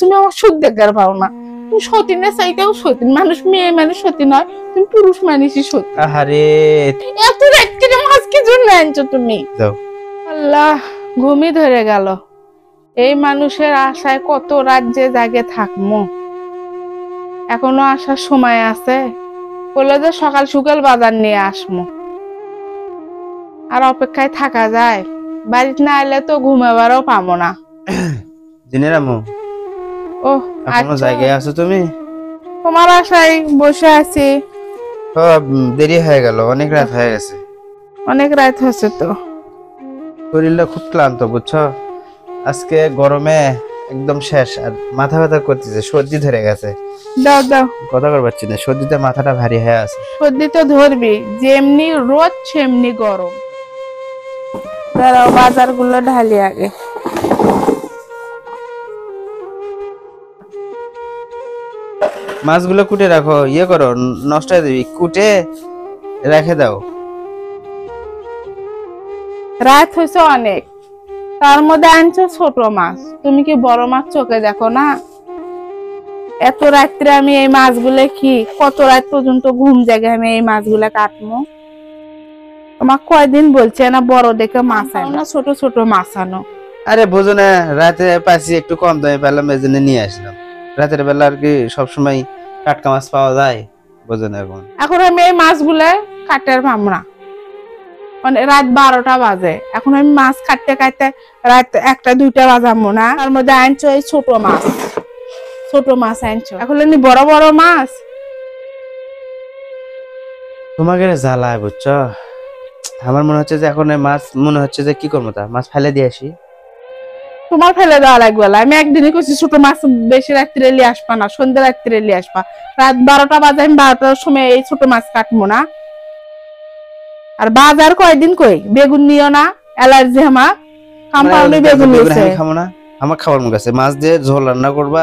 তুমি আমার সুখ দেখার পাও না। তুমি সতীনের চাইতেও সতীন মানুষ, মেয়ে মানুষ সতী নয়, তুমি পুরুষ মানুষই সতী। আহারে এত রাত্রে মাছ কি জন্য আনছো তুমি? যাও। আল্লাহ, ঘুমই ধরে গেল। এই মানুষের আশায় কত রাত যে জাগে থাকমু, এখনো আসার সময় আছে। বললো যে সকাল সকাল বাজার নিয়ে আসমু, আর অপেক্ষায় থাকা যায়? বাড়িতে না এলে তো ঘুমাবারও পাবো না। দিনের আম্মু, ও এখনো জায়গায় আছো তুমি? তোমার আশায় বসে আছি। দেরি হয়ে গেল, অনেক রাত হয়ে গেছে। অনেক রাত হয়েছে তো। শরীরটা খুব ক্লান্ত বুঝছো, আজকে গরমে একদম শেষ, আর মাথা ব্যথা করতেছে, সর্দি ধরে গেছে। দাও দাও, কথা কর পাচ্ছি না, সর্দিতে মাথাটা ভারী হয়ে আছে। সর্দি তো ধরবি, যেমনি রোদ সেমনি গরম। দাঁড়াও, বাজার গুলো ঢালি আগে। মাছগুলো কুটে রাখো, ইয়ে করো, নষ্ট হয়ে দিবি, কুটে রেখে দাও। রাত হয়েছে অনেক, তার মধ্যে আনছো ছোট মাছ। তুমি কি বড় মাছ চোখে দেখো না? এত রাত্রে আমি এই মাছগুলো কি কত রাত পর্যন্ত ঘুম জাগে আমি এই মাছগুলা কাটবো? তোমার কয়দিন বলছে না বড় দেখে মাছ আনো না, ছোট ছোট মাছ আনো। আরে বোঝো না, রাতে পাচ্ছি একটু কম দামে পেলাম, এই জন্য নিয়ে আসলাম। রাতের বেলা আর কি সবসময় টাটকা মাছ পাওয়া যায়, বোঝো না। এখন আমি এই মাছগুলা কাটার পাবো না, মানে রাত 12টা বাজে। এখন আমি মাছ কাটতে কাটতে রাত 1টা 2টা বাজাবো না। তার মধ্যে আনছো এই ছোট মাছ, ছোট মাছ আনছো। এখন বড় বড় মাছ তোমাকে জ্বালায় বুঝছো। আমার মনে হচ্ছে যে এখন মাছ, মনে হচ্ছে যে কি করবো, তা মাছ ফেলে দিয়ে আসি। তোমার ফেলে দেওয়া লাগবে না। আমি একদিনই করছি ছোট মাছ বেশি রাত্রে নিয়ে আসবা না, সন্ধ্যা রাত্রে নিয়ে আসবা। রাত 12টা বাজে, আমি 12টার সময় এই ছোট মাছ কাটবো না। আর বাজার কয়দিন কই বেগুন নিও না, অ্যালার্জি আমার। কাম্পাউন্ডে বেগুন নিছে, খাবো না। আমার খাবার মুখ আছে, মাছ দিয়ে ঝোল রান্না করবা,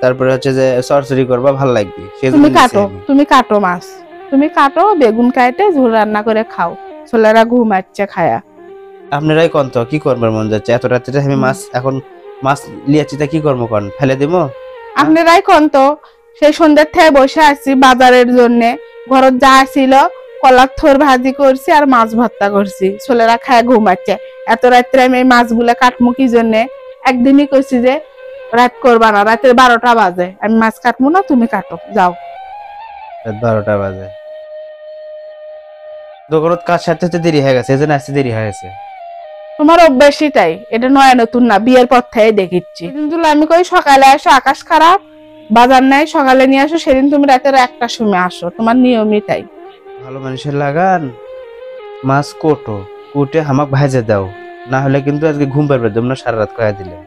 তারপরে হচ্ছে যে চরচড়ি করবা, ভালো লাগবে। তুমি কাটো, তুমি কাটো মাছ, তুমি কাটো, বেগুন কাটে ঝোল রান্না করে খাও। ছেলেরা ঘুমাচ্ছে খায়া। আপনারাই কোন তো কি করবার মন যাচ্ছে এত রাত্রে? আমি মাছ এখন মাছ লিয়াচ্ছি, তা কি করবো কোন, ফেলে দেবো? আপনারাই কোন তো, সেই সন্ধ্যার থেকে বসে আছি বাজারের জন্য। ঘরত যা ছিল কলার থোর ভাজি করছি আর মাছ ভর্তা করছি, ছেলেরা খায় ঘুমাচ্ছে। এত রাত্রে আমি এই মাছগুলা কাটবো কি জন্য? একদিনই কইছি যে রাত করবা না, রাতের 12টা বাজে, আমি মাছ কাটবো না, তুমি কাটো যাও। 12টা বাজে, দোকানত কাজ সারতে হতে দেরি হয়ে গেছে, এজন্য আসতে দেরি হয়ে গেছে। তোমার অভ্যাসই তাই, এটা নয় নতুন না, বিয়ের পর থেকে দেখিচ্ছি। কিন্তু আমি কই সকালে আসো, আকাশ খারাপ, বাজার নাই, সকালে নিয়ে আসো। সেদিন তুমি রাতের 1টার সময় আসো, তোমার নিয়মই তাই। ভালো মানুষের লাগান, মাছ কোটো, কুটে হামাক ভাজে দাও, না হলে কিন্তু আজকে ঘুম পারবে তোমরা, সারা রাত কয়া দিলে।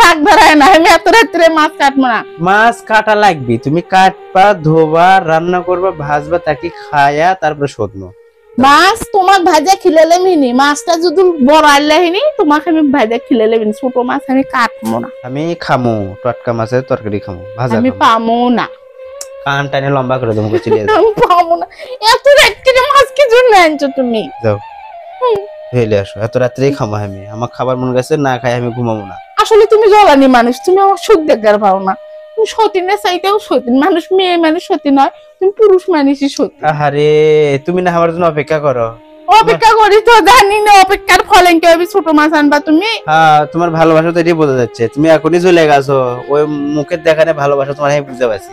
রাগ ধরায় না, আমি এত রাত্রে মাছ কাটবো না। মাছ কাটা লাগবে, তুমি কাটবা, ধোবা, রান্না করবা, ভাজবা, তাকে খায়া তারপরে শোধনো। মাছ তোমাক ভাজা খিলেলে মিনি, মাছটা যদি বড় আনলেহিনি তোমাকে আমি ভাজা খিলেলে মিনি। ছোট মাছ আমি কাটবো না। আমি খামো টাটকা মাছের তরকারি খামো, ভাজা আমি পামো না। কান টানে লম্বা করে তোমাকে চিলিয়ে আমি পামো না। এত রাত্রে মাছ কি জন্য আনছো তুমি? যাও ধুইলে আসো, এত রাত্রেই খামো আমি, আমার খাবার মন গেছে, না খাই আমি ঘুমাবো না। আসলে তুমি জ্বালানি মানুষ, তুমি আমার সুখ দেখার পাও না। তুমি সতীনের চাইতেও সতীন মানুষ, মেয়ে মানুষ সতী নয়, তুমি পুরুষ মানুষই সতী। আহারে তুমি না আমার জন্য অপেক্ষা করো। অপেক্ষা করি তো জানি না, অপেক্ষার ফলে কি ছোট মাছ আনবা তুমি? হ্যাঁ, তোমার ভালোবাসা তো এটাই বোঝা যাচ্ছে, তুমি এখনই চলে গেছো, ওই মুখের দেখানে ভালোবাসা তোমার আমি বুঝতে পারছি।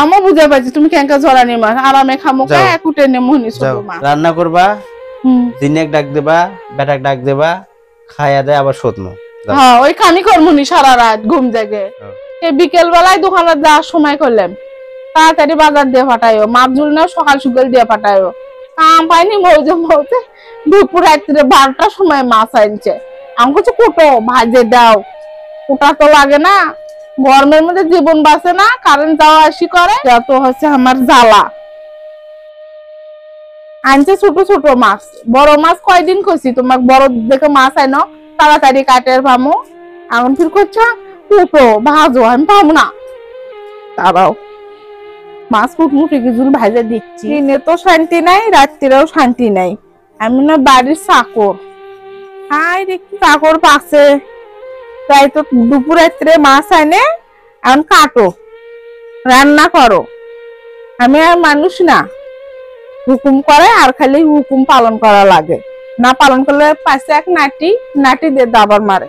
আমও বুঝতে পারছি তুমি কেন জ্বালানি মাছ, আরামে খামো কুটে নে মনি ছোট মাছ রান্না করবা, দিনে ডাক দেবা, বেটাক ডাক দেবা, খাইয়া দেয় আবার শোধনো। হ্যাঁ, ওই খানি করমুনি সারা রাত ঘুম জাগে। এই বিকেল বেলায় দোকানে যাওয়ার সময় করলাম, তাড়াতাড়ি বাজার দিয়ে পাঠাইও, মাছ ঝুল না সকাল সকাল দিয়ে পাঠাইও। কাম পাইনি মৌজে মৌজে দুপুর রাত্রে 12টার সময় মাছ আনছে। আমি বলছি কুটো ভাজে দাও, কুটা তো লাগে না, গরমের মধ্যে জীবন বাঁচে না, কারেন্ট যাওয়া আসি করে, তো হচ্ছে আমার জ্বালা। আনছে ছোট ছোট মাছ, বড় মাছ কয়দিন কইছি তোমাক বড় দেখে মাছ আনো, তাড়াতাড়ি কাটের পামো। এখন ফির করছো কুটো ভাজো, আমি পাবো না। তারাও মাছ ফুটমুটি কিছু ভাজা দিচ্ছি, দিনে তো শান্তি নাই, রাত্রিরেও শান্তি নাই। আমি না বাড়ির চাকর, হাই দেখি চাকর পাশে তাই তো দুপুর রাত্রে মাছ আনে এখন কাটো রান্না করো। আমি আর মানুষ না, হুকুম করে আর খালি হুকুম পালন করা লাগে, না পালন করলে পাশে এক নাটি দিয়ে দাবার মারে।